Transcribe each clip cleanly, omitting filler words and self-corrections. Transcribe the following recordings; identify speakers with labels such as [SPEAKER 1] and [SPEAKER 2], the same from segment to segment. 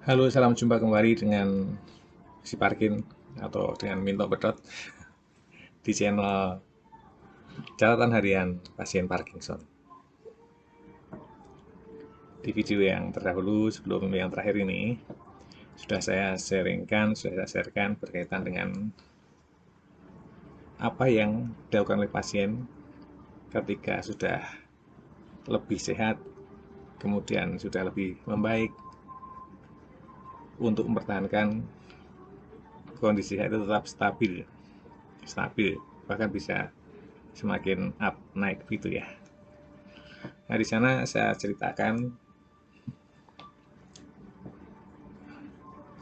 [SPEAKER 1] Halo, salam jumpa kembali dengan si Parkin atau dengan Minto Bedot di channel catatan harian pasien Parkinson. Di video yang terdahulu sebelum yang terakhir ini sudah saya sharekan berkaitan dengan apa yang dilakukan oleh pasien ketika sudah lebih sehat, kemudian sudah lebih membaik untuk mempertahankan kondisi sehat itu tetap stabil, bahkan bisa semakin naik gitu ya. Nah, di sana saya ceritakan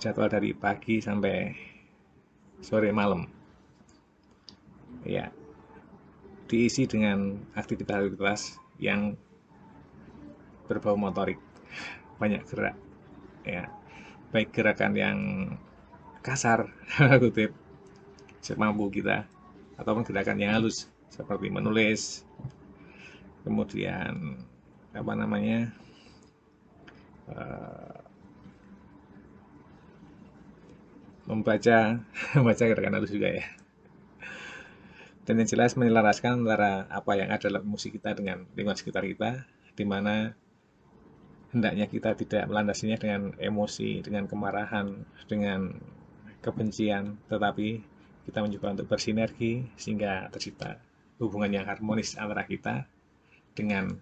[SPEAKER 1] jadwal dari pagi sampai sore malam. Ya, diisi dengan aktivitas-aktivitas yang berbau motorik, banyak gerak. Ya, baik gerakan yang kasar, kutip, semampu kita, ataupun gerakan yang halus seperti menulis, kemudian apa namanya, membaca, membaca gerakan halus juga ya. Dan yang jelas menyelaraskan antara apa yang ada dalam musik kita dengan lingkungan sekitar kita, di mana hendaknya kita tidak melandasinya dengan emosi, dengan kemarahan, dengan kebencian, tetapi kita mencoba untuk bersinergi sehingga tercipta hubungan yang harmonis antara kita dengan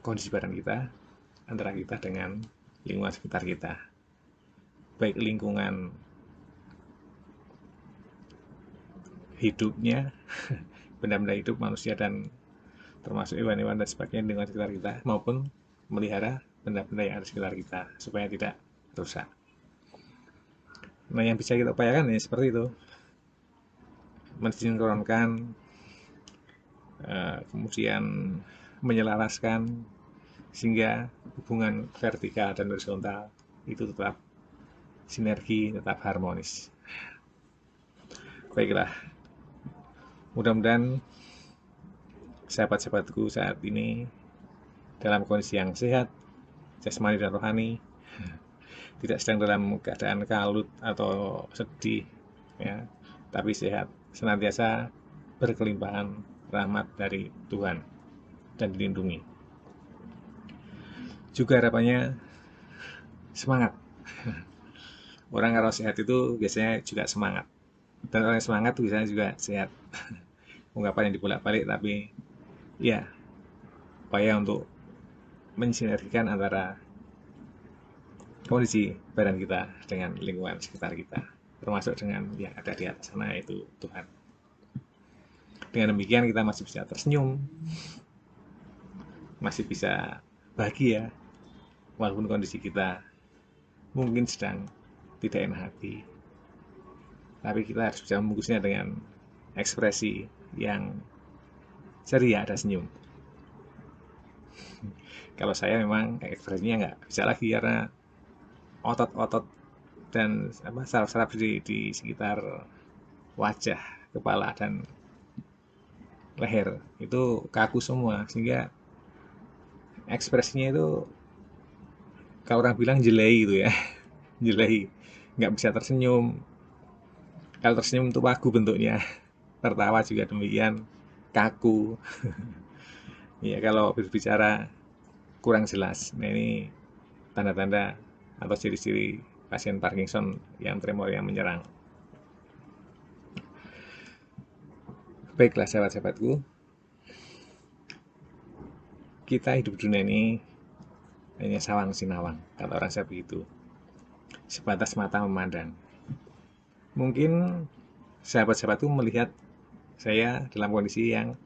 [SPEAKER 1] kondisi badan kita, antara kita dengan lingkungan sekitar kita. Baik lingkungan hidupnya, benda-benda hidup, manusia dan termasuk hewan-hewan dan sebagainya di lingkungan sekitar kita, maupun melihara benda-benda yang ada di sekitar kita supaya tidak rusak. Nah, yang bisa kita upayakan ya seperti itu, mensinkronkan, kemudian menyelaraskan sehingga hubungan vertikal dan horizontal itu tetap sinergi, tetap harmonis. Baiklah, mudah-mudahan sahabat-sahabatku saat ini dalam kondisi yang sehat, jasmani dan rohani, tidak sedang dalam keadaan kalut atau sedih, ya, tapi sehat, senantiasa berkelimpahan rahmat dari Tuhan dan dilindungi. Juga harapannya semangat. Orang kalau sehat itu biasanya juga semangat, dan orang yang semangat biasanya juga sehat. Ungkapan yang dibolak-balik, tapi ya upaya untuk mensinergikan antara kondisi badan kita dengan lingkungan sekitar kita, termasuk dengan yang ada di atas sana, yaitu Tuhan. Dengan demikian kita masih bisa tersenyum, masih bisa bahagia, walaupun kondisi kita mungkin sedang tidak enak hati. Tapi kita harus bisa membungkusnya dengan ekspresi yang ceria, ada senyum. Kalau saya memang ekspresinya nggak bisa lagi karena otot-otot dan saraf-saraf di sekitar wajah, kepala, dan leher itu kaku semua, sehingga ekspresinya itu kalau orang bilang jelei gitu ya. Jelei, nggak bisa tersenyum. Kalau tersenyum itu wagu bentuknya, tertawa juga demikian, kaku. Ya, kalau berbicara kurang jelas. Nah, ini tanda-tanda atau ciri-ciri pasien Parkinson yang tremor yang menyerang. Baiklah sahabat-sahabatku, kita hidup di dunia ini hanya sawang sinawang, kata orang saya begitu, sebatas mata memandang. Mungkin sahabat-sahabatku melihat saya dalam kondisi yang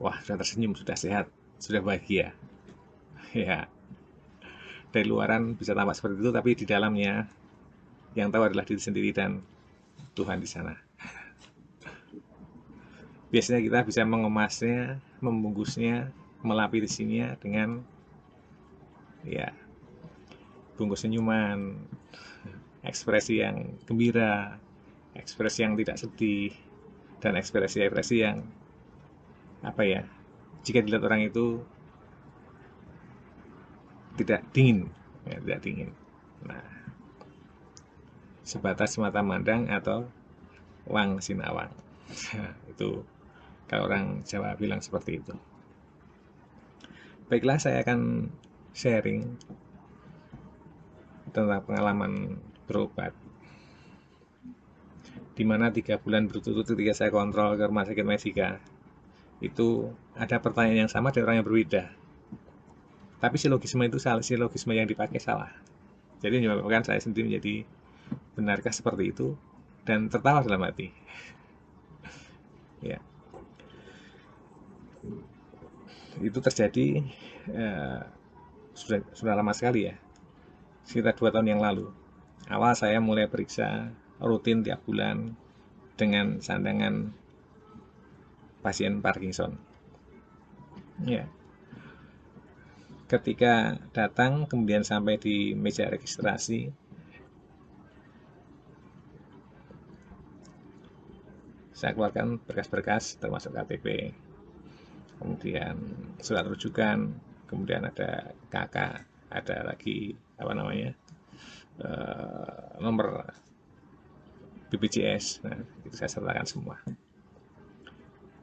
[SPEAKER 1] wah, sudah tersenyum, sudah sehat, sudah bahagia. Ya, dari luaran bisa tampak seperti itu, tapi di dalamnya yang tahu adalah diri sendiri dan Tuhan di sana. Biasanya kita bisa mengemasnya, membungkusnya, melapisinya dengan ya bungkus senyuman, ekspresi yang gembira, ekspresi yang tidak sedih, dan ekspresi-ekspresi yang apa ya, jika dilihat orang itu tidak dingin, ya, tidak dingin. Nah, sebatas mata mandang atau wang sinawang. Itu kalau orang Jawa bilang seperti itu. Baiklah, saya akan sharing tentang pengalaman berobat, di mana 3 bulan berturut-turut ketika saya kontrol ke rumah sakit Medika, itu ada pertanyaan yang sama dari orang yang berbeda. Tapi silogisme itu salah, silogisme yang dipakai salah. Jadi menyebabkan saya sendiri menjadi, benarkah seperti itu? Dan tertawa dalam hati. Ya, itu terjadi sudah lama sekali ya, sekitar 2 tahun yang lalu. Awal saya mulai periksa rutin tiap bulan dengan sandangan pasien Parkinson. Ya, ketika datang kemudian sampai di meja registrasi, saya keluarkan berkas-berkas termasuk KTP, kemudian surat rujukan, kemudian ada KK, ada lagi apa namanya, nomor BPJS. Nah, itu saya sertakan semua.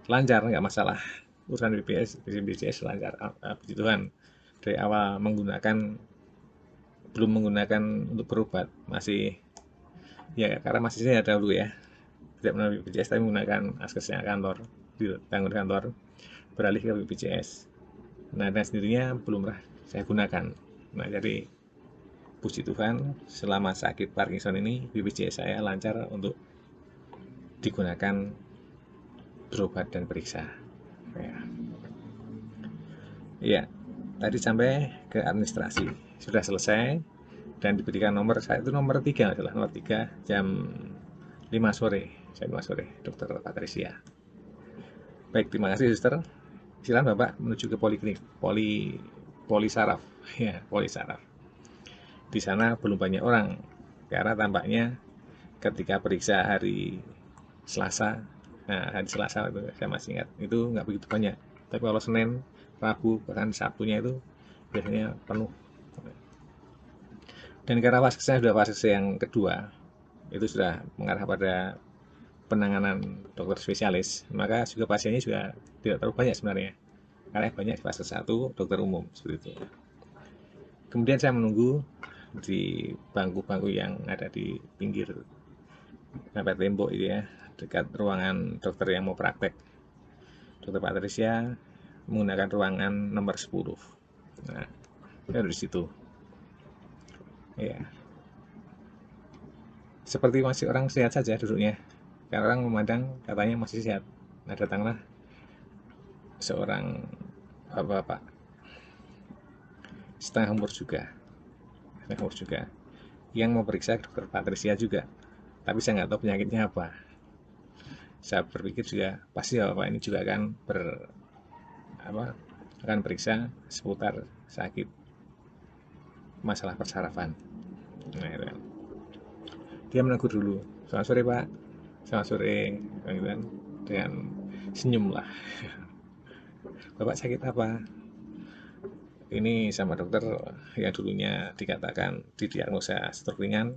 [SPEAKER 1] Lancar, nggak masalah. Urusan BPJS lancar. Puji Tuhan, dari awal belum menggunakan untuk berobat, masih, ya karena masih saya dahulu ya, tidak melalui BPJS tapi menggunakan askesnya kantor, di tanggung kantor, beralih ke BPJS. Nah, dan sendirinya belum pernah saya gunakan. Nah, jadi puji Tuhan, selama sakit Parkinson ini BPJS saya lancar untuk digunakan berobat dan periksa. Ya, tadi sampai ke administrasi sudah selesai dan diberikan nomor, saya itu nomor 3 adalah nomor 3 jam 5 sore, jam 5 sore, Dokter Patricia. Baik, terima kasih suster. Silakan Bapak menuju ke poliklinik, Polisaraf. Ya, Polisaraf. Di sana belum banyak orang karena tampaknya ketika periksa hari Selasa, nah hari Selasa itu saya masih ingat, itu nggak begitu banyak. Tapi kalau Senin, Rabu, bahkan Sabtunya itu biasanya penuh. Dan karena fasenya sudah fase yang kedua, itu sudah mengarah pada penanganan dokter spesialis, maka juga pasiennya juga tidak terlalu banyak sebenarnya. Karena banyak di fase 1 dokter umum, seperti itu. Kemudian saya menunggu di bangku-bangku yang ada di pinggir mepet tembok itu ya, dekat ruangan dokter yang mau praktek. Dokter Patricia menggunakan ruangan nomor 10. Nah, saya di situ. Ya, seperti masih orang sehat saja duduknya. Karena orang memandang katanya masih sehat. Nah, datanglah seorang bapak setengah umur juga, yang memeriksa dokter Patricia juga. Tapi saya nggak tahu penyakitnya apa. Saya berpikir juga pasti bapak ini juga akan periksa seputar sakit masalah persarafan. Nah, itu kan. Dia menegur dulu, selamat sore Pak, selamat sore, dengan senyum lah. Bapak sakit apa? Ini sama dokter yang dulunya dikatakan didiagnosa stroke ringan,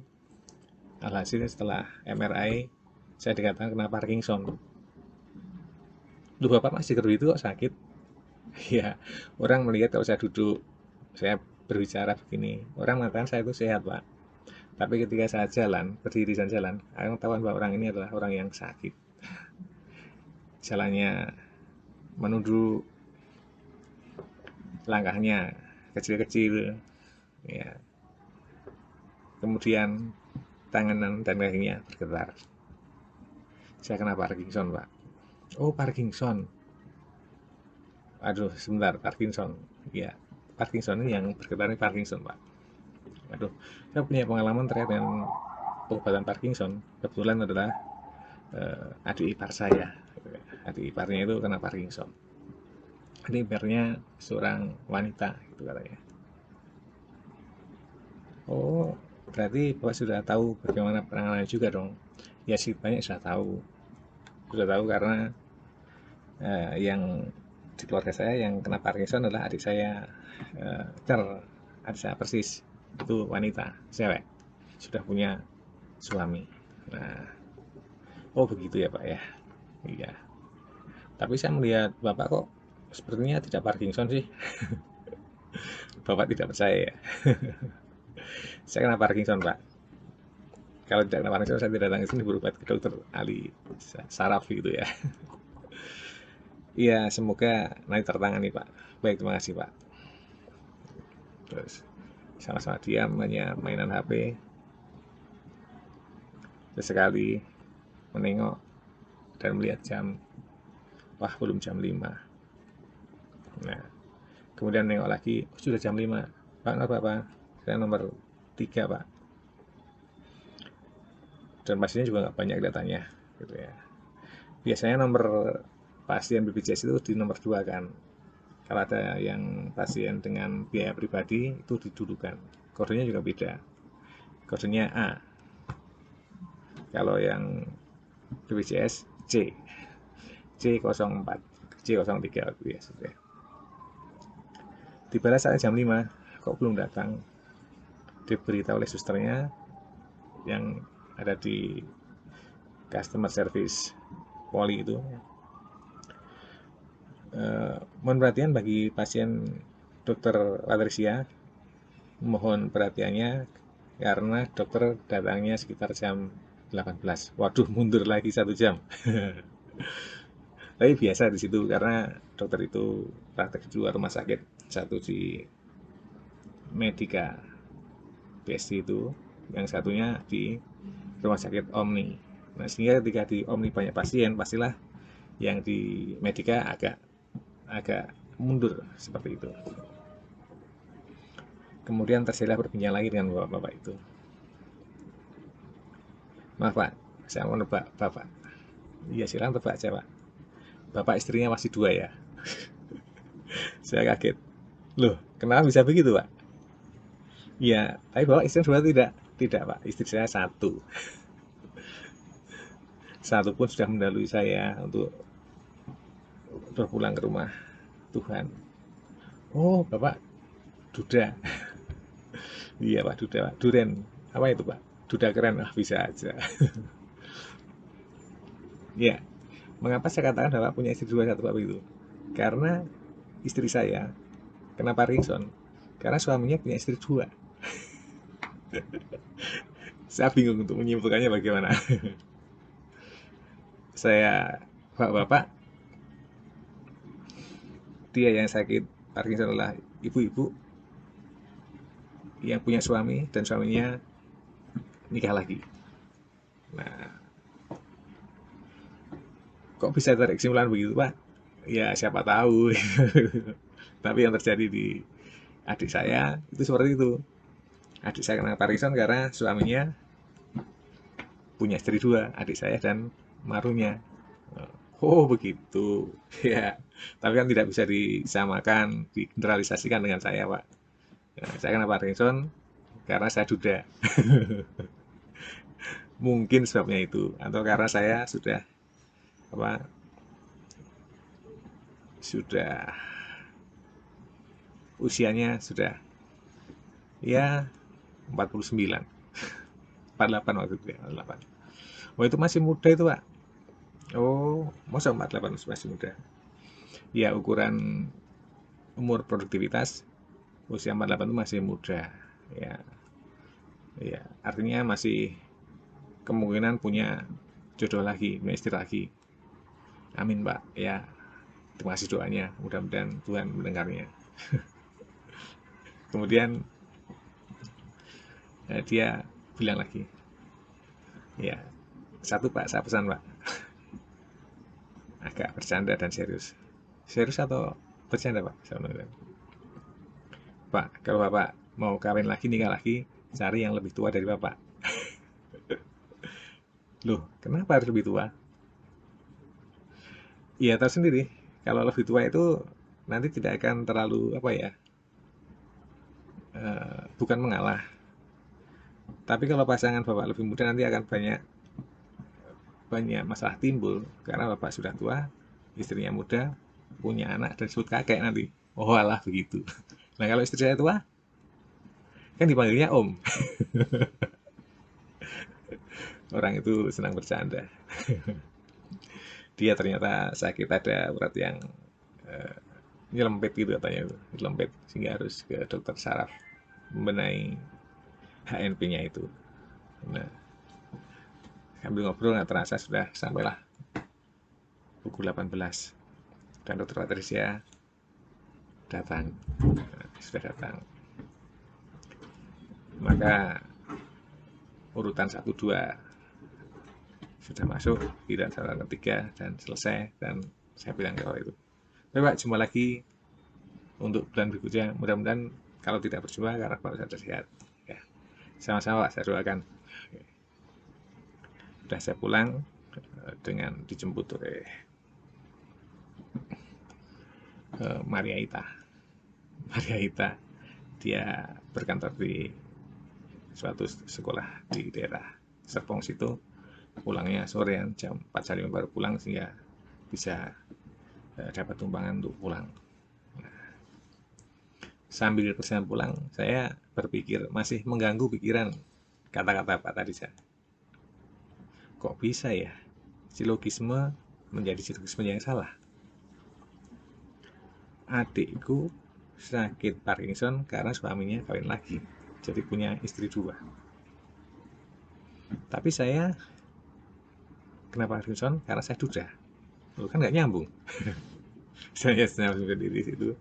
[SPEAKER 1] alhasil setelah MRI saya dikatakan kena Parkinson. Loh, Bapak masih kerja itu kok sakit? Ya, orang melihat kalau saya duduk, saya berbicara begini, orang mengatakan saya itu sehat Pak. Tapi ketika saya jalan, berdiri dan jalan, orang tahu bahwa orang ini adalah orang yang sakit. Jalannya menunduk, langkahnya kecil-kecil, ya. Kemudian tangan dan kakinya bergetar. Saya kena Parkinson Pak. Oh, Parkinson. Aduh, sebentar, Parkinson. Ya, Parkinson ini yang bergetar ini Parkinson Pak. Aduh, saya punya pengalaman terkait dengan pengobatan Parkinson. Kebetulan adalah adik ipar saya. Adik iparnya itu kena Parkinson. Adik iparnya seorang wanita, gitu katanya. Oh, berarti Bapak sudah tahu bagaimana penanganannya juga dong. Ya sih, banyak sudah tahu. Sudah tahu karena yang di keluarga saya yang kena Parkinson adalah adik saya, adik saya persis. itu wanita, cewek, sudah punya suami. Nah, oh begitu ya Pak ya. Iya. Tapi saya melihat Bapak kok sepertinya tidak Parkinson sih. Bapak tidak percaya ya. Saya kena Parkinson Pak. Kalau tidak kena Parkinson saya tidak datang ke sini berobat ke dokter Ali Saraf gitu ya. Iya, semoga nanti tertangani Pak. Baik, terima kasih Pak. Terus sama-sama diam hanya mainan HP. Sesekali menengok dan melihat jam. Wah, belum jam 5. Nah, kemudian nengok lagi, oh, sudah jam 5. Pak, kenapa Pak? Saya nomor 3 Pak. Dan pasiennya juga nggak banyak kelihatannya gitu ya. Biasanya nomor pasien BPJS itu di nomor 2 kan. Kalau ada yang pasien dengan biaya pribadi itu didulukan. Kodenya juga beda. Kodenya A. Kalau yang BPJS C. C04, C03 gitu ya sudah. Tiba saat jam 5, kok belum datang? Diberitahu oleh susternya yang ada di customer service Poli itu. Mohon perhatian bagi pasien Dr. Patricia, mohon perhatiannya karena dokter datangnya sekitar jam 18. Waduh, mundur lagi 1 jam. Tapi biasa di situ karena dokter itu praktek di luar rumah sakit, satu di Medika BSD itu, yang satunya di rumah sakit Omni. Nah, sehingga ketika di Omni banyak pasien, pastilah yang di Medika agak mundur seperti itu. Kemudian tersilah berbincang lagi dengan bapak-bapak itu. Maaf Pak, saya mau nebak Bapak. Iya silakan tebak aja Pak. Bapak istrinya masih 2 ya? Saya kaget. Loh, kenapa bisa begitu Pak? Iya, tapi Bapak istri 2 tidak? Tidak Pak, istri saya 1. Satu pun sudah mendahului saya untuk berpulang ke rumah Tuhan. Oh, Bapak duda. Iya Pak, duda Pak. Duren. Apa itu Pak? Duda keren. Ah, bisa aja. Ya, mengapa saya katakan Bapak punya istri 2 1 Pak begitu? Karena istri saya kena Parkinson. Karena suaminya punya istri 2. Saya bingung untuk menyimpulkannya bagaimana. Saya, Bapak-bapak, dia yang sakit Parkinson adalah ibu-ibu yang punya suami dan suaminya nikah lagi. Nah, kok bisa tarik kesimpulan begitu Pak? Ya siapa tahu. Tapi yang terjadi di adik saya itu seperti itu. Adik saya kena Parkinson karena suaminya punya istri 2, adik saya dan marunya. Oh begitu. Ya, tapi kan tidak bisa disamakan, digeneralisasikan dengan saya Pak. Ya, saya kena Parkinson karena saya duda. Mungkin sebabnya itu, atau karena saya sudah apa sudah usianya sudah ya 49, 48 waktu itu ya, 48. Oh itu masih muda itu Pak. Oh, masa 48 masih muda. Ya ukuran umur produktivitas usia 48 itu masih muda. Ya, ya artinya masih kemungkinan punya jodoh lagi, punya istri lagi. Amin Pak. Ya, terima kasih doanya. Mudah-mudahan Tuhan mendengarnya. Kemudian dia bilang lagi, ya satu Pak, saya pesan Pak, agak bercanda dan serius. Serius atau bercanda Pak? Pak, kalau Bapak mau kawin lagi, nikah lagi, cari yang lebih tua dari Bapak. Loh, kenapa harus lebih tua? Iya, tahu sendiri. Kalau lebih tua itu nanti tidak akan terlalu apa ya, bukan mengalah. Tapi kalau pasangan Bapak lebih muda nanti akan banyak banyak masalah timbul karena Bapak sudah tua, istrinya muda, punya anak dan disebut kakek nanti. Oh alah begitu. Nah kalau istri saya tua, Kan dipanggilnya Om. Orang itu senang bercanda. Dia ternyata sakit ada urat yang eh, nyelempit gitu katanya itu, nyelempit sehingga harus ke dokter saraf membenahi HNP-nya itu. Nah, sambil ngobrol nggak terasa sudah sampailah pukul 18 dan dokter Patricia datang. Nah, sudah datang. Maka urutan 1 2 sudah masuk, tidak salah ketiga dan selesai, dan saya bilang ke orang itu, Pak, jumpa lagi untuk bulan berikutnya, mudah-mudahan kalau tidak berjumpa karena Bapak sudah sehat ya. Sama-sama Pak, saya doakan. Sudah saya pulang dengan dijemput oleh Maria Ita. Maria Ita, dia berkantor di suatu sekolah di daerah Serpong situ, pulangnya sorean jam 4:05 baru pulang sehingga bisa dapat tumpangan untuk pulang. Sambil perjalanan pulang, saya berpikir, masih mengganggu pikiran kata-kata Pak tadi saya. Kok bisa ya silogisme menjadi silogisme yang salah? Adikku sakit Parkinson karena suaminya kawin lagi, jadi punya istri 2. Tapi saya kenapa Parkinson? Karena saya duda. Lu kan nggak nyambung. Saya sendiri di situ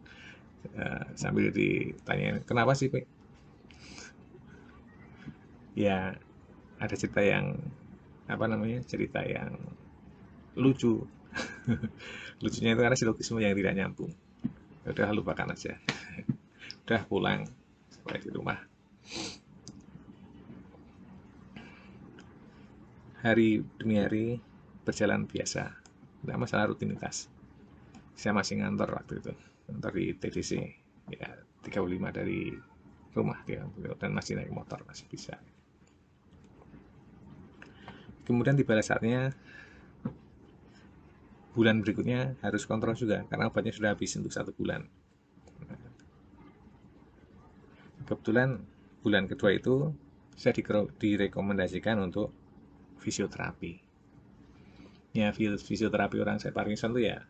[SPEAKER 1] sambil ditanyain, kenapa sih, Pak? Ya, ada cerita yang cerita yang lucu. Lucunya itu karena silogisme yang tidak nyambung. Udah lupakan aja. Udah pulang sampai di rumah. Hari demi hari berjalan biasa, tidak masalah rutinitas. Saya masih ngantor waktu itu, ngantor di TDC ya, 35 dari rumah dia, dan masih naik motor, masih bisa. Kemudian tiba saatnya bulan berikutnya harus kontrol juga karena obatnya sudah habis untuk 1 bulan. Kebetulan bulan kedua itu saya direkomendasikan untuk fisioterapi. Ya, fisioterapi orang saya Parkinson itu ya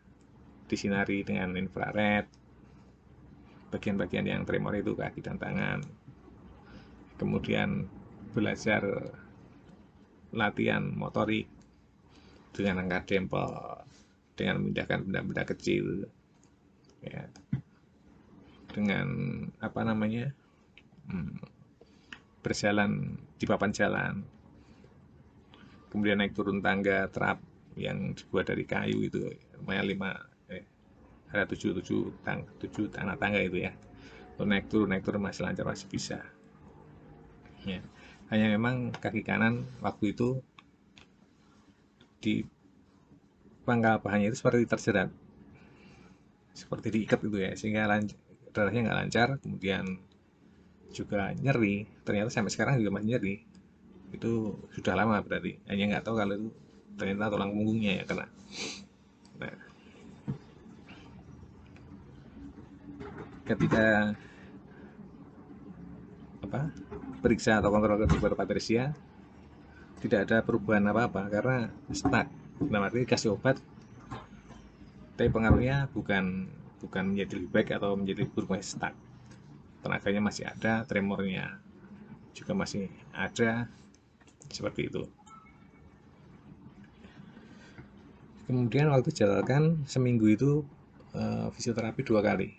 [SPEAKER 1] disinari dengan infrared, bagian-bagian yang tremor itu kaki dan tangan. Kemudian belajar latihan motorik dengan angkat dempel, dengan memindahkan benda-benda kecil, ya, dengan berjalan di papan jalan, kemudian naik turun tangga trap yang dibuat dari kayu itu, lumayan ada 7 tanah tangga itu ya. Naik turun masih lancar, masih bisa. Ya. Hanya memang kaki kanan waktu itu di pangkal pahanya itu seperti terjerat, seperti diikat gitu ya, sehingga darahnya nggak lancar, kemudian juga nyeri. Ternyata sampai sekarang juga masih nyeri. Itu sudah lama berarti. Hanya nggak tahu kalau itu ternyata tulang punggungnya ya kena. Nah, ketika periksa atau kontrol ke dokter Patricia, tidak ada perubahan apa-apa karena stuck. Nah, artinya dikasih obat, tapi pengaruhnya bukan menjadi lebih baik atau menjadi berubah, stuck. Tenaganya masih ada, tremornya juga masih ada, seperti itu. Kemudian waktu jalankan seminggu itu fisioterapi 2 kali.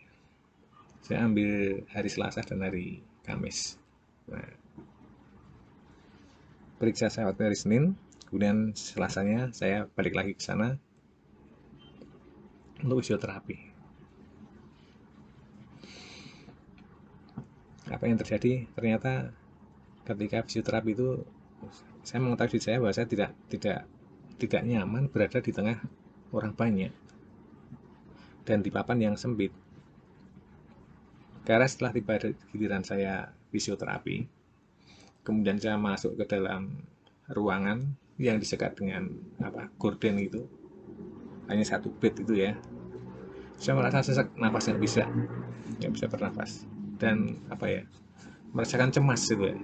[SPEAKER 1] Saya ambil hari Selasa dan hari Kamis. Nah, periksa saya waktu hari Senin, kemudian Selasanya saya balik lagi ke sana untuk fisioterapi. Apa yang terjadi? Ternyata ketika fisioterapi itu saya mengetahui diri saya bahwa saya tidak nyaman berada di tengah orang banyak dan di papan yang sempit. Karena setelah tiba giliran saya fisioterapi, kemudian saya masuk ke dalam ruangan yang disekat dengan gorden itu, hanya 1 bed itu ya, saya merasa sesak, nafas nggak bisa bernafas, dan merasakan cemas gitu ya.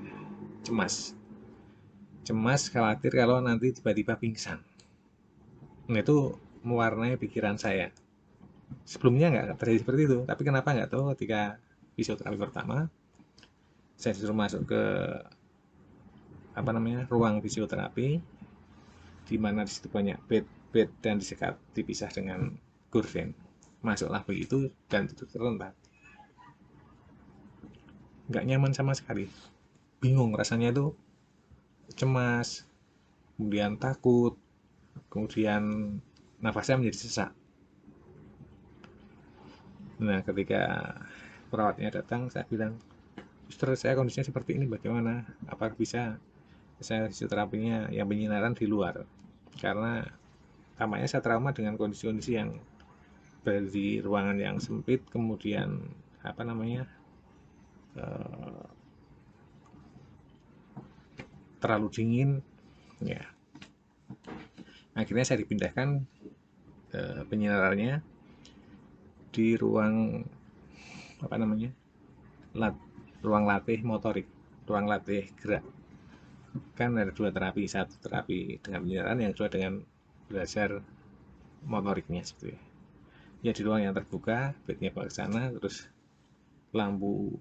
[SPEAKER 1] Cemas khawatir kalau nanti tiba-tiba pingsan. Nah itu mewarnai pikiran saya. Sebelumnya nggak terjadi seperti itu, tapi kenapa nggak tahu ketika fisioterapi pertama saya disuruh masuk ke ruang fisioterapi, di mana di situ banyak bed dan disekat dipisah dengan gorden. Masuklah begitu dan itu terlentang, nggak nyaman sama sekali, bingung rasanya itu, cemas, kemudian takut, kemudian nafasnya menjadi sesak. Nah ketika perawatnya datang, saya bilang, suster saya kondisinya seperti ini, bagaimana, apakah bisa saya fisioterapinya yang penyinaran di luar, karena tampaknya saya trauma dengan kondisi-kondisi yang berada di ruangan yang sempit, kemudian eh, terlalu dingin, ya. Akhirnya saya dipindahkan penyinarannya di ruang ruang latih motorik, ruang latih gerak. Kan ada dua terapi, satu terapi dengan penyinaran, yang kedua dengan belajar motoriknya gitu ya. Ya di ruang yang terbuka, bednya ke sana, terus lampu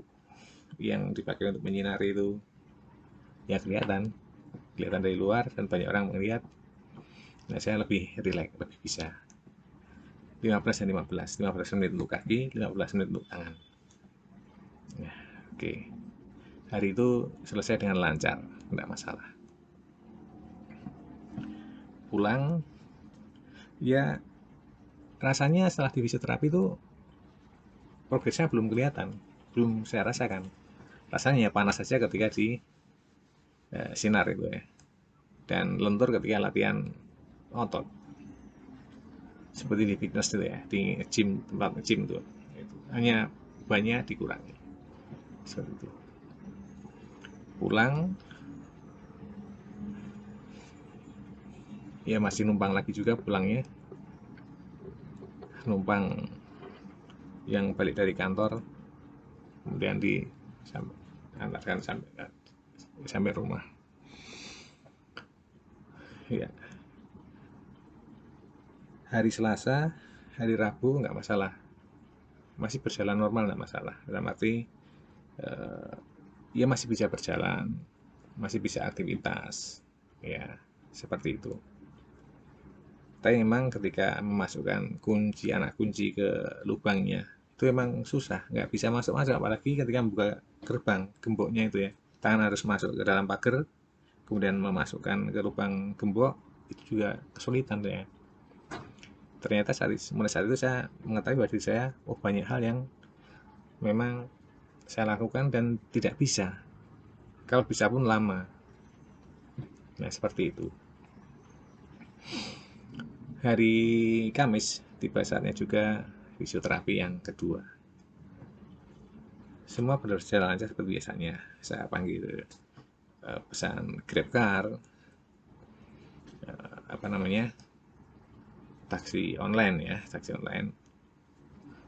[SPEAKER 1] yang dipakai untuk menyinari itu ya kelihatan dari luar dan banyak orang melihat. Nah saya lebih rileks, lebih bisa 15 dan 15 menit untuk kaki, 15 menit untuk tangan. Nah, oke, hari itu selesai dengan lancar, tidak masalah. Pulang, ya rasanya setelah di fisioterapi itu progresnya belum kelihatan, belum saya rasakan. Rasanya ya panas saja ketika di sinar itu ya, dan lentur ketika latihan otot, seperti di fitness itu ya, di gym, tempat gym itu hanya banyak dikurangi seperti itu. Pulang ya masih numpang lagi juga pulangnya, numpang yang balik dari kantor, kemudian diantarkan sampai rumah ya. Hari Selasa, hari Rabu nggak masalah, masih berjalan normal, nggak masalah, dalam arti ya masih bisa berjalan, masih bisa aktivitas ya, seperti itu. Tapi memang ketika memasukkan anak kunci ke lubangnya itu memang susah, nggak bisa masuk-masuk, apalagi ketika membuka gerbang gemboknya itu ya, tangan harus masuk ke dalam pagar, kemudian memasukkan ke lubang gembok, itu juga kesulitan ya. Ternyata mulai saat itu saya mengetahui bahwa diri saya, oh banyak hal yang memang saya lakukan dan tidak bisa, kalau bisa pun lama. Nah seperti itu. Hari Kamis tiba saatnya juga fisioterapi yang kedua. Semua berjalan lancar seperti biasanya. Saya panggil pesan GrabCar, taksi online ya, taksi online.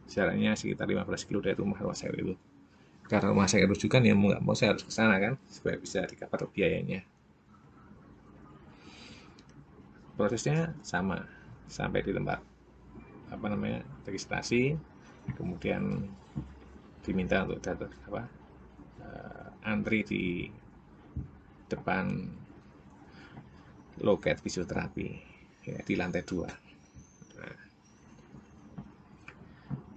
[SPEAKER 1] Jaraknya sekitar 15 kilo dari rumah saya itu. Karena rumah saya rujukan ya, mau nggak mau saya harus ke sana kan, supaya bisa di-cover biayanya. Prosesnya sama, sampai di tempat registrasi, kemudian diminta untuk antri di depan loket fisioterapi ya, di lantai 2. Nah,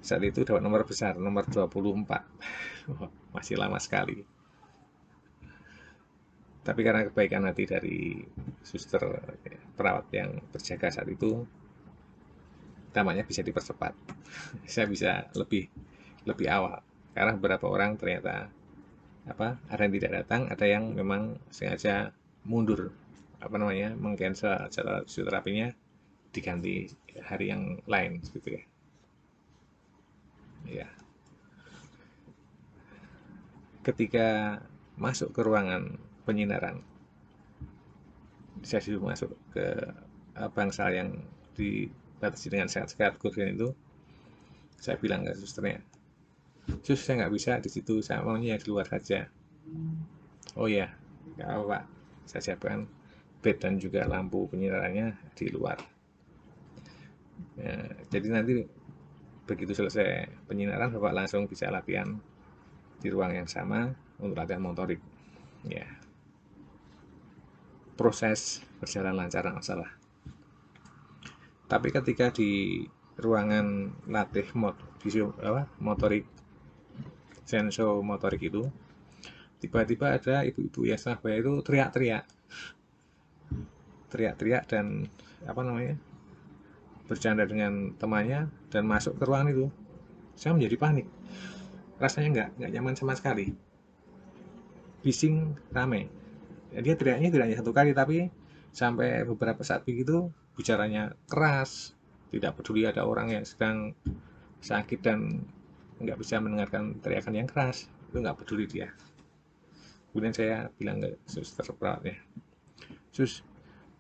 [SPEAKER 1] saat itu dapat nomor besar, nomor 24. Masih lama sekali. Tapi karena kebaikan hati dari suster perawat yang berjaga saat itu, tampaknya bisa dipercepat. Saya bisa lebih awal, karena beberapa orang ternyata ada yang tidak datang, ada yang memang sengaja mundur, mengcancel jadwal fisioterapinya, diganti hari yang lain gitu ya. Ya. Ketika masuk ke ruangan penyinaran, saya disuruh masuk ke bangsal yang dibatasi dengan sekat-sekat gorden itu. Saya bilang ke susternya, sus saya nggak bisa di situ, saya maunya di luar saja. Oh ya, nggak apa Pak, saya siapkan bed dan juga lampu penyinarannya di luar. Ya, jadi nanti begitu selesai penyinaran Bapak langsung bisa latihan di ruang yang sama untuk latihan motorik. Ya, proses berjalan lancar, nggak masalah. Tapi ketika di ruangan latih motorik, senso motorik itu, tiba-tiba ada ibu-ibu ya Surabaya itu teriak-teriak dan apa namanya, bercanda dengan temannya dan masuk ke ruangan itu. Saya menjadi panik, rasanya nggak nyaman sama sekali, bising, rame. Ya, dia teriaknya tidak hanya satu kali, tapi sampai beberapa saat begitu bicaranya keras, tidak peduli ada orang yang sedang sakit dan nggak bisa mendengarkan teriakan yang keras, itu nggak peduli dia. Kemudian saya bilang ke suster perawatnya, sus,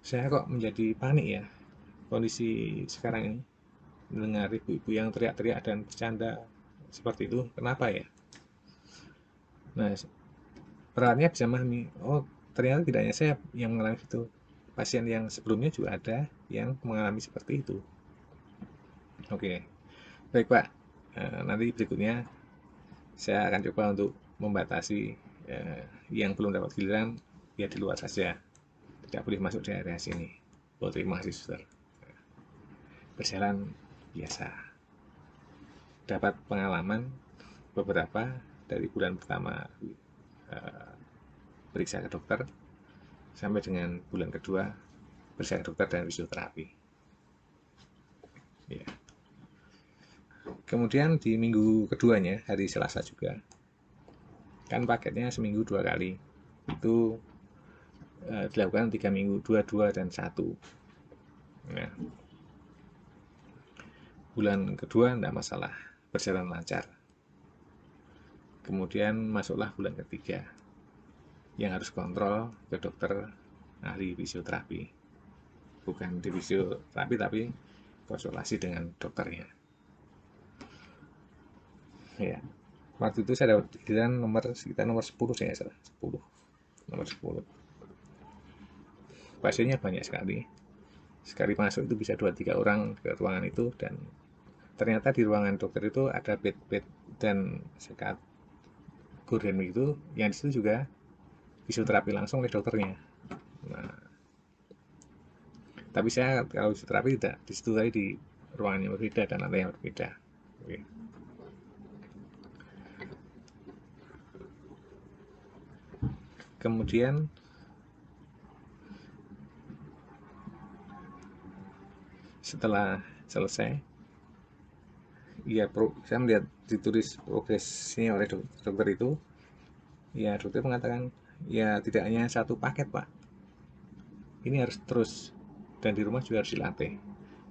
[SPEAKER 1] saya kok menjadi panik ya kondisi sekarang ini, mendengar ibu-ibu yang teriak-teriak dan bercanda seperti itu, kenapa ya? Nah, perawatnya bisa memahami, oh ternyata tidak hanya saya yang mengalami itu, pasien yang sebelumnya juga ada yang mengalami seperti itu. Oke, baik Pak. Nanti berikutnya saya akan coba untuk membatasi yang belum dapat giliran ya di luar saja, tidak boleh masuk di area sini. Oh, terima kasih suster. Berjalan biasa, dapat pengalaman beberapa dari bulan pertama periksa ke dokter sampai dengan bulan kedua periksa ke dokter dan fisioterapi. Ya. Kemudian di minggu keduanya, hari Selasa juga, kan paketnya seminggu 2 kali. Itu dilakukan 3 minggu, 2, 2, dan 1. Nah, bulan kedua tidak masalah, berjalan lancar. Kemudian masuklah bulan ketiga, yang harus kontrol ke dokter ahli fisioterapi. Bukan di fisioterapi, tapi konsultasi dengan dokternya. Ya, waktu itu saya dapat giliran sekitar nomor 10, saya salah, 10. Nomor 10. Pasiennya banyak sekali. Sekali masuk itu bisa 2-3 orang ke ruangan itu, dan ternyata di ruangan dokter itu ada bed-bed dan sekat gorden itu, yang disitu juga fisioterapi langsung oleh dokternya. Nah, tapi saya kalau fisioterapi tidak di situ, tadi di ruangan yang berbeda dan lantai yang berbeda. Oke. Kemudian setelah selesai, ya saya melihat ditulis progresnya oleh dokter itu, ya dokter mengatakan ya tidak hanya satu paket Pak, ini harus terus, dan di rumah juga harus dilatih.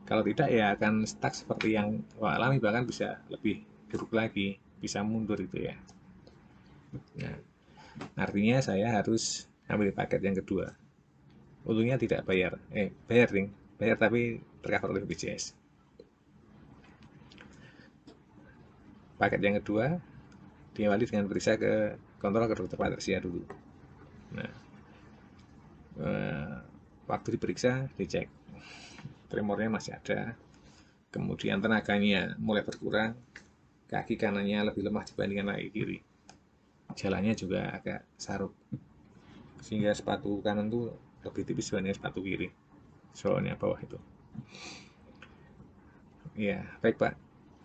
[SPEAKER 1] Kalau tidak ya akan stuck seperti yang Pak alami, bahkan bisa lebih buruk lagi, bisa mundur itu ya. Nah, artinya saya harus ambil paket yang kedua. Untungnya tidak bayar, bayar ding, bayar tapi tercover oleh BPJS. Paket yang kedua diawali dengan periksa ke kontrol ke dokter patersia dulu. Nah, waktu diperiksa dicek tremornya masih ada, kemudian tenaganya mulai berkurang, kaki kanannya lebih lemah dibandingkan kaki kiri, jalannya juga agak saruk, sehingga sepatu kanan tuh lebih tipis dibandingkan sepatu kiri, soalnya bawah itu. Ya, baik Pak,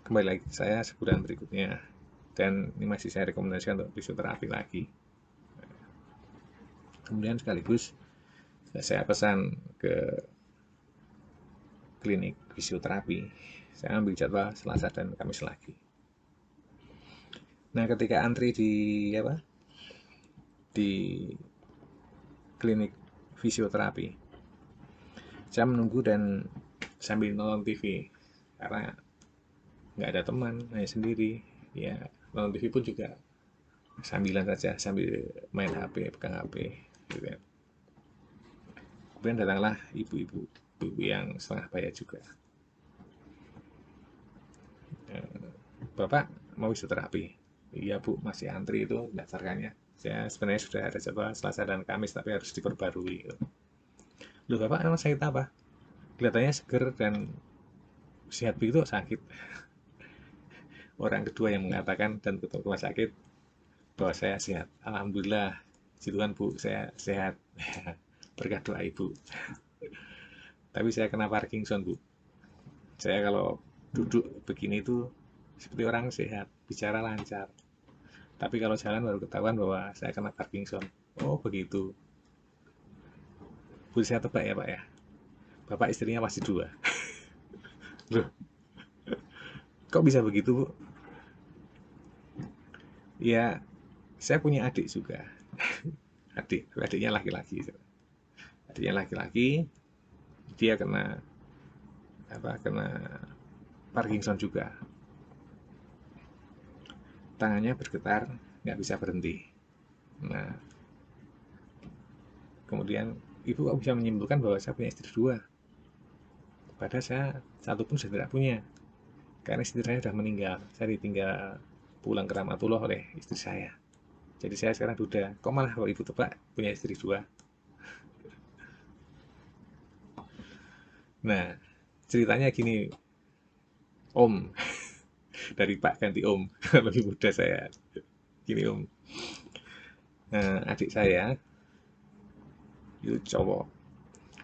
[SPEAKER 1] kembali lagi ke saya sebulan berikutnya, dan ini masih saya rekomendasikan untuk fisioterapi lagi. Kemudian sekaligus saya pesan ke klinik fisioterapi, saya ambil jadwal Selasa dan Kamis lagi. Nah, ketika antri di klinik fisioterapi, saya menunggu dan sambil nonton TV karena nggak ada teman, hanya sendiri. Ya, nonton TV pun juga sambilan saja, sambil main HP, pegang HP, gitu kan. Kemudian datanglah ibu-ibu yang setengah bayar juga. Bapak mau fisioterapi? Iya Bu, masih antri itu daftarkannya. Saya sebenarnya sudah ada jadwal Selasa dan Kamis, tapi harus diperbarui. Loh Bapak emang sakit apa? Kelihatannya seger dan sehat begitu sakit. Orang kedua yang mengatakan dan ketua rumah sakit bahwa saya sehat. Alhamdulillah, situ kan Bu, saya sehat. Berkah doa Ibu. Tapi saya kena Parkinson Bu. Saya kalau duduk begini itu seperti orang sehat, bicara lancar. Tapi kalau jalan baru ketahuan bahwa saya kena Parkinson. Oh begitu. Bu saya tebak ya Pak ya. Bapak istrinya masih dua. Loh, kok bisa begitu Bu? Ya, saya punya adik juga. Adiknya laki-laki. Adiknya laki-laki, dia kena Parkinson juga. Tangannya bergetar, nggak bisa berhenti. Nah, kemudian ibu kok bisa menyimpulkan bahwa saya punya istri dua. Padahal saya satu pun sudah tidak punya. Karena istri saya sudah meninggal. Saya ditinggal pulang ke Ramatullah oleh istri saya. Jadi saya sekarang duda. Kok malah kalau ibu tebak punya istri dua? Nah, ceritanya gini, Om. Dari Pak ganti Om. Lebih muda saya. Gini Om. Nah, adik saya itu cowok.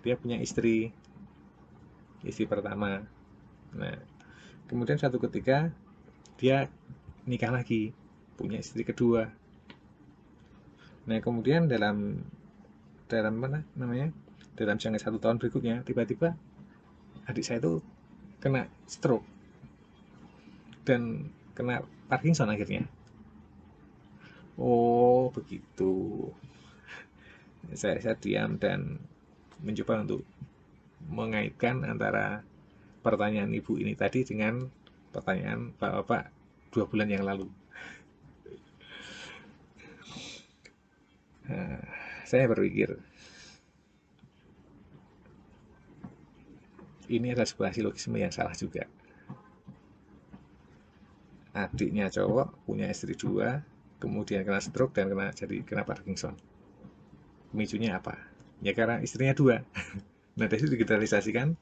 [SPEAKER 1] Dia punya istri pertama. Nah, kemudian suatu ketika dia nikah lagi, punya istri kedua. Nah, kemudian dalam dalam mana namanya? Dalam jangka 1 tahun berikutnya, tiba-tiba adik saya itu kena stroke dan kena Parkinson akhirnya. Oh, begitu. Saya diam dan mencoba untuk mengaitkan antara pertanyaan ibu ini tadi dengan pertanyaan bapak 2 bulan yang lalu. Nah, saya berpikir ini adalah sebuah silogisme yang salah juga. Adiknya cowok punya istri dua, kemudian kena stroke dan kena Parkinson. Pemicunya apa? Ya karena istrinya dua. Nah, dari situ digitalisasikan,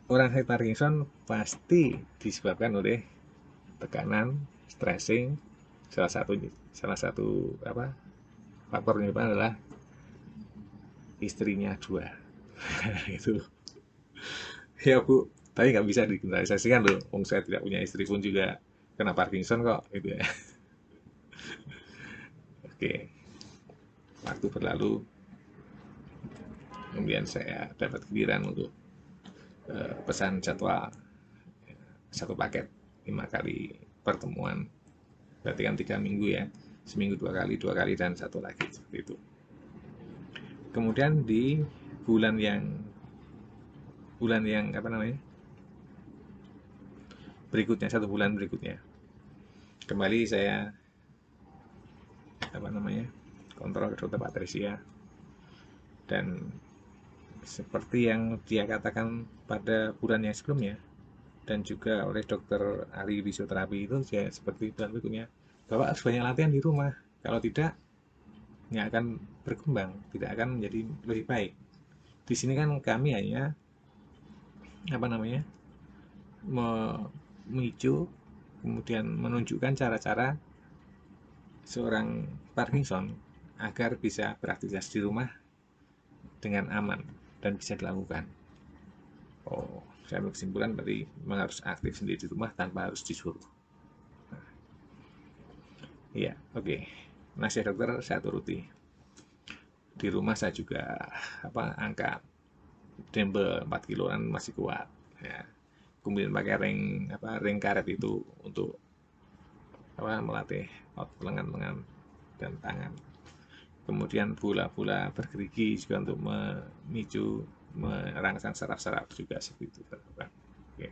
[SPEAKER 1] orang sakit Parkinson pasti disebabkan oleh tekanan, stressing. Salah satu apa faktor penyebabnya adalah istrinya dua. Itu ya Bu, tapi nggak bisa digitalisasikan loh. Wong saya tidak punya istri pun juga kena Parkinson kok, gitu ya. Oke, waktu berlalu, kemudian saya dapat giliran untuk pesan jadwal 1 paket 5 kali pertemuan, berarti kan 3 minggu ya, seminggu 2 kali dan satu lagi seperti itu. Kemudian di bulan yang apa namanya berikutnya, 1 bulan berikutnya, kembali saya kontrol ke dokter Patricia, dan seperti yang dia katakan pada bulan yang sebelumnya dan juga oleh dokter ahli fisioterapi itu, ya seperti bulan berikutnya, Bapak harus banyak latihan di rumah, kalau tidak nggak akan berkembang, tidak akan menjadi lebih baik. Di sini kan kami hanya memicu, kemudian menunjukkan cara-cara seorang Parkinson agar bisa beraktivitas di rumah dengan aman dan bisa dilakukan. Oh, saya ambil kesimpulan berarti memang harus aktif sendiri di rumah tanpa harus disuruh. Iya, oke. Nasihat dokter saya turuti. Di rumah saya juga angkat dumbbell 4 kiloan masih kuat. Ya. Kemudian pakai ring karet itu untuk melatih otot lengan dan tangan. Kemudian bola-bola bergerigi juga untuk memicu merangsang saraf-saraf juga seperti itu. Oke.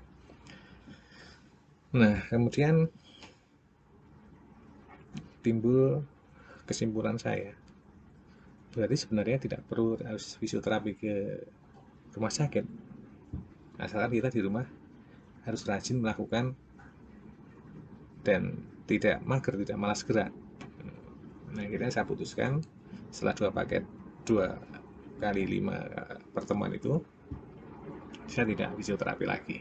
[SPEAKER 1] Nah, kemudian timbul kesimpulan saya, berarti sebenarnya tidak perlu harus fisioterapi ke rumah sakit, asalkan kita di rumah harus rajin melakukan dan tidak mager, tidak malas gerak. Nah, akhirnya saya putuskan setelah 2 kali 5 pertemuan itu, saya tidak fisioterapi lagi.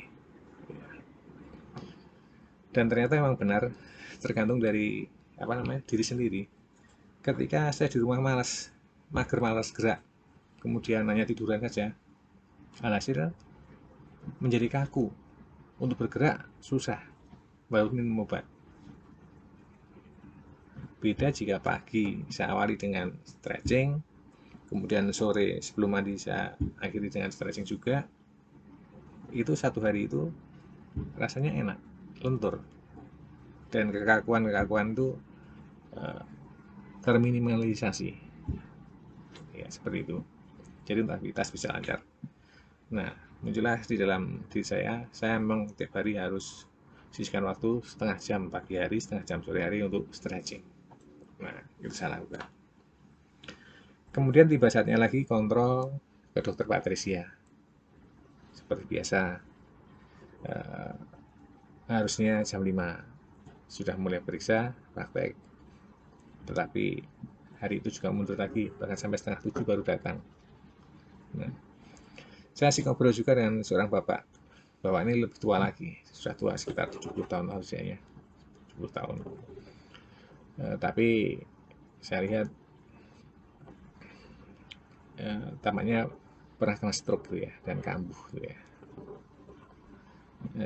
[SPEAKER 1] Dan ternyata memang benar, tergantung dari diri sendiri. Ketika saya di rumah malas, mager, malas gerak, kemudian hanya tiduran saja, alhasil menjadi kaku. Untuk bergerak susah, baru minum obat. Beda jika pagi saya awali dengan stretching, kemudian sore sebelum mandi saya akhiri dengan stretching juga. Itu 1 hari itu rasanya enak, lentur, dan kekakuan itu terminimalisasi. Ya, seperti itu. Jadi untuk aktivitas bisa lancar. Nah, muncullah di dalam diri saya memang tiap hari harus sisihkan waktu setengah jam pagi hari, setengah jam sore hari untuk stretching. Nah, itu saya lakukan. Kemudian tiba saatnya lagi kontrol ke dokter Patricia. Seperti biasa, harusnya jam 5 sudah mulai periksa, praktek. Tetapi hari itu juga mundur lagi, bahkan sampai setengah 7 baru datang. Nah, saya asik ngobrol juga dengan seorang bapak. Bapak ini lebih tua lagi, sudah tua sekitar 70 tahun usianya. 70 tahun. Tapi saya lihat tampaknya pernah kena stroke gitu ya, dan kambuh gitu ya.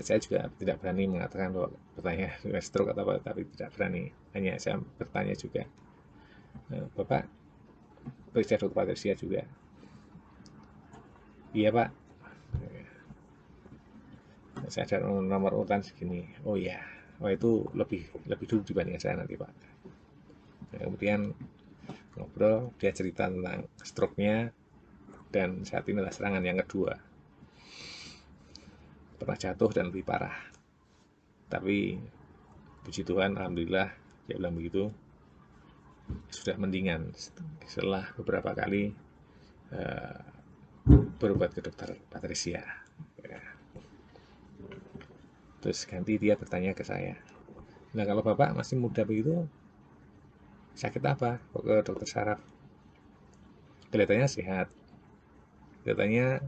[SPEAKER 1] Saya juga tidak berani mengatakan bahwa bertanya stroke atau apa, tapi tidak berani. Hanya saya bertanya juga, Bapak periksa dokter Patricia juga? Iya Pak. Saya ada nomor urutan segini. Oh iya, oh itu lebih dulu dibandingkan saya nanti Pak. Nah, kemudian ngobrol, dia cerita tentang stroke-nya, dan saat ini adalah serangan yang kedua. Pernah jatuh dan lebih parah. Tapi puji Tuhan, alhamdulillah, dia bilang begitu, sudah mendingan setelah beberapa kali berobat ke dokter Patricia. Ya. Terus ganti dia bertanya ke saya, nah kalau Bapak masih muda begitu, sakit apa kok ke dokter saraf? Kelihatannya sehat, kelihatannya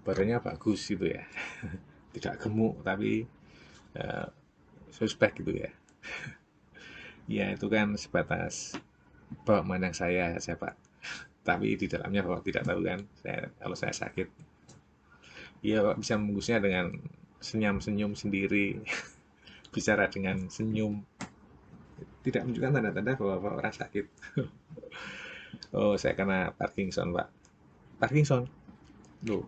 [SPEAKER 1] badannya bagus gitu ya. Tidak gemuk tapi suspek gitu ya. Ya itu kan sebatas bawa mandang saya Pak. Tapi di dalamnya Bapak tidak tahu kan, kalau saya sakit. Ya Pak bisa membungkusnya dengan senyum sendiri, bicara dengan senyum, tidak menunjukkan tanda-tanda bahwa Bapak orang sakit. Oh, saya kena Parkinson Pak. Parkinson? Loh,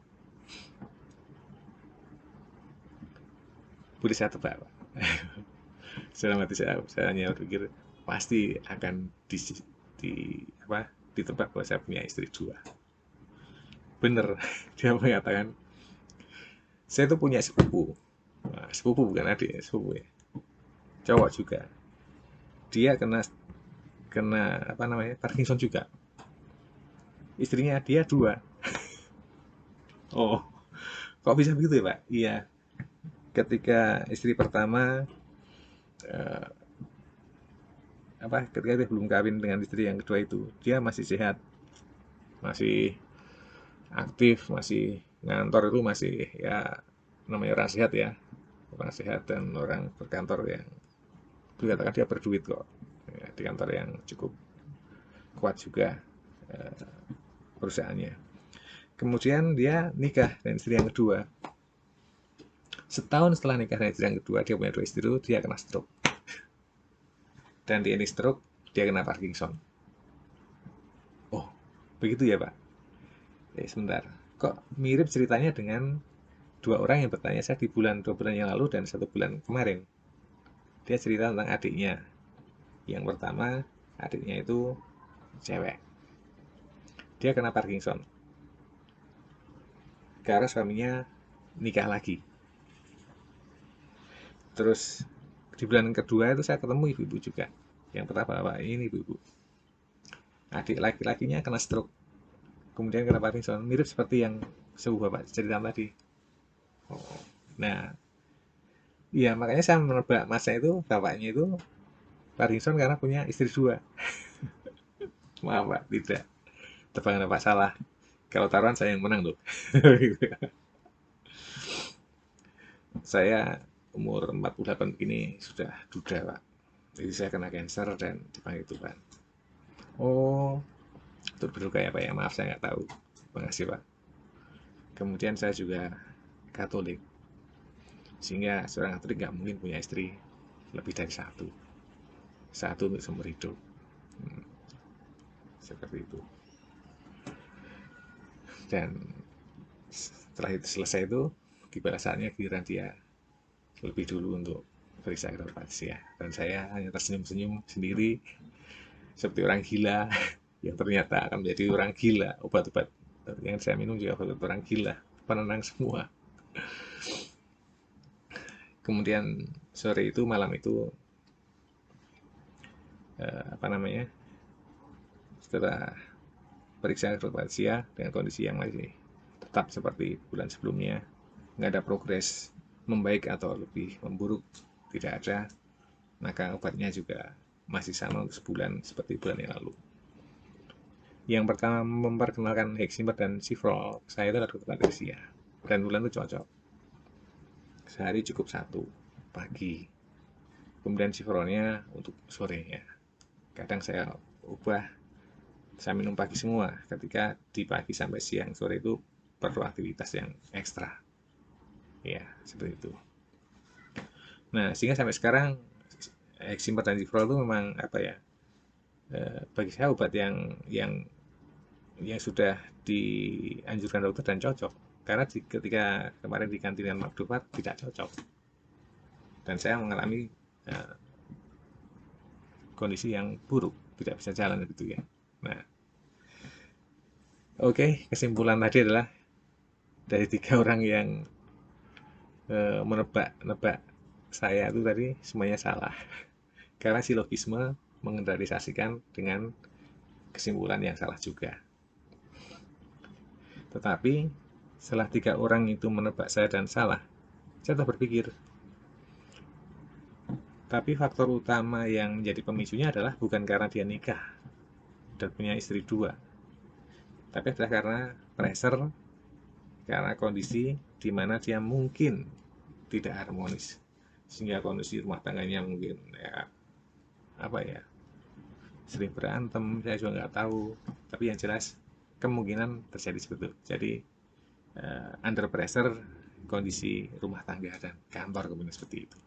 [SPEAKER 1] boleh saya tebak Pak? Dalam hati saya hanya berpikir pasti akan ditebak bahwa saya punya istri 2. Bener, dia mengatakan saya itu punya sepupu. Nah, sepupu bukan adik, sepupu ya. Cowok juga. Dia kena Parkinson juga. Istrinya dia 2. Oh, kok bisa begitu ya Pak? Iya. Ketika istri pertama ketika dia belum kawin dengan istri yang kedua itu, dia masih sehat, masih aktif, masih ngantor, itu masih ya namanya orang sehat ya, orang sehat dan orang berkantor yang dikatakan dia berduit kok ya, di kantor yang cukup kuat juga perusahaannya. Kemudian dia nikah dengan istri yang kedua. Setahun setelah nikah dengan istri yang kedua, dia punya 2 istri, dia kena stroke. Dan di ending stroke, dia kena Parkinson. Oh, begitu ya Pak? Sebentar. Kok mirip ceritanya dengan 2 orang yang bertanya saya di 2 bulan yang lalu dan 1 bulan kemarin. Dia cerita tentang adiknya. Yang pertama, adiknya itu cewek. Dia kena Parkinson. Karena suaminya nikah lagi. Terus di bulan kedua itu saya ketemu ibu-ibu juga. Yang pertama Pak, ini ibu-ibu. Adik laki-lakinya kena stroke. Kemudian kena Parkinson. Mirip seperti yang sebuah Bapak cerita tadi. Oh. Nah, iya makanya saya menebak masa itu bapaknya itu Parkinson karena punya istri dua. Maaf Pak, tidak. Tebakan Pak salah. Kalau taruhan saya yang menang loh. Saya umur 48 ini sudah duda Pak. Jadi saya kena cancer dan dipanggil Tuhan. Oh, turut berduka ya Pak ya. Maaf saya nggak tahu. Makasih Pak. Kemudian saya juga Katolik. Sehingga seorang Katolik nggak mungkin punya istri lebih dari satu. Satu untuk seumur hidup. Hmm, seperti itu. Dan setelah itu selesai itu, tiba saatnya giliran dia lebih dulu untuk periksa ya. Dan saya hanya tersenyum-senyum sendiri seperti orang gila yang ternyata akan menjadi orang gila. Obat-obat yang saya minum juga obat orang gila, penenang semua. Kemudian sore itu, malam itu, apa namanya, setelah periksa ya dengan kondisi yang masih tetap seperti bulan sebelumnya, nggak ada progres membaik atau lebih memburuk, tidak ada, maka obatnya juga masih sama untuk sebulan seperti bulan yang lalu. Yang pertama memperkenalkan Heximer dan Cifrol saya itu adalah dokter anestesia, dan bulan itu cocok. Sehari cukup satu pagi, kemudian Cifrolnya untuk sorenya. Kadang saya ubah, saya minum pagi semua ketika di pagi sampai siang sore itu perlu aktivitas yang ekstra, ya seperti itu. Nah sehingga sampai sekarang Heximer dan Cifrol itu memang apa ya, bagi saya obat yang sudah dianjurkan dokter dan cocok, karena ketika kemarin di kantin Magdopat tidak cocok dan saya mengalami uh, kondisi yang buruk, tidak bisa jalan gitu ya. Nah, oke, kesimpulan tadi adalah dari 3 orang yang menebak saya itu tadi semuanya salah, karena silogisme mengeneralisasikan dengan kesimpulan yang salah juga. Tetapi setelah 3 orang itu menebak saya dan salah, saya telah berpikir, tapi faktor utama yang menjadi pemicunya adalah bukan karena dia nikah dan punya istri dua, tapi adalah karena pressure, karena kondisi di mana dia mungkin tidak harmonis, sehingga kondisi rumah tangganya mungkin ya apa ya, sering berantem, saya juga nggak tahu, tapi yang jelas kemungkinan terjadi seperti itu. Jadi under pressure kondisi rumah tangga dan kantor kemudian seperti itu.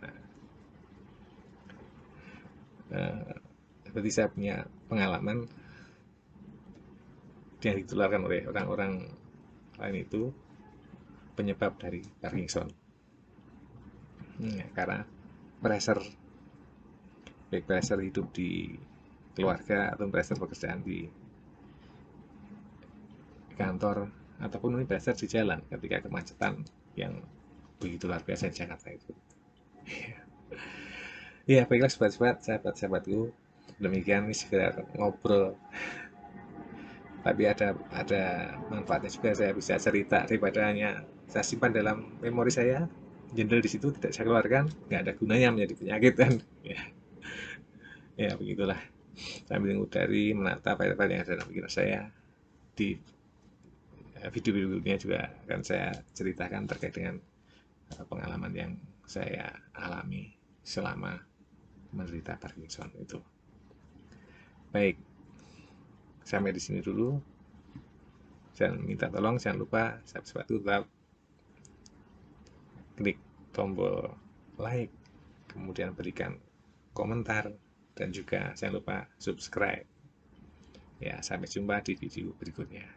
[SPEAKER 1] Nah, seperti saya punya pengalaman yang ditularkan oleh orang-orang lain itu penyebab dari Parkinson. Karena pressure, baik pressure hidup di keluarga atau pressure pekerjaan di kantor ataupun ini pressure di jalan ketika kemacetan yang begitu luar biasa di Jakarta itu. Ya baiklah sobat-sobat, sahabat-sahabatku, demikian ini sekedar ngobrol, tapi ada manfaatnya juga, saya bisa cerita daripada hanya saya simpan dalam memori saya, jendel di situ tidak saya keluarkan, nggak ada gunanya, menjadi penyakit kan. Ya, ya begitulah, sambil mengudari menata file-file yang ada dalam pikiran saya. Di video berikutnya juga akan saya ceritakan terkait dengan pengalaman yang saya alami selama menderita Parkinson itu. Baik, sampai di sini dulu. Saya minta tolong jangan lupa sahabat-sahabat tetap klik tombol like, kemudian berikan komentar, dan juga jangan lupa subscribe. Ya, sampai jumpa di video berikutnya.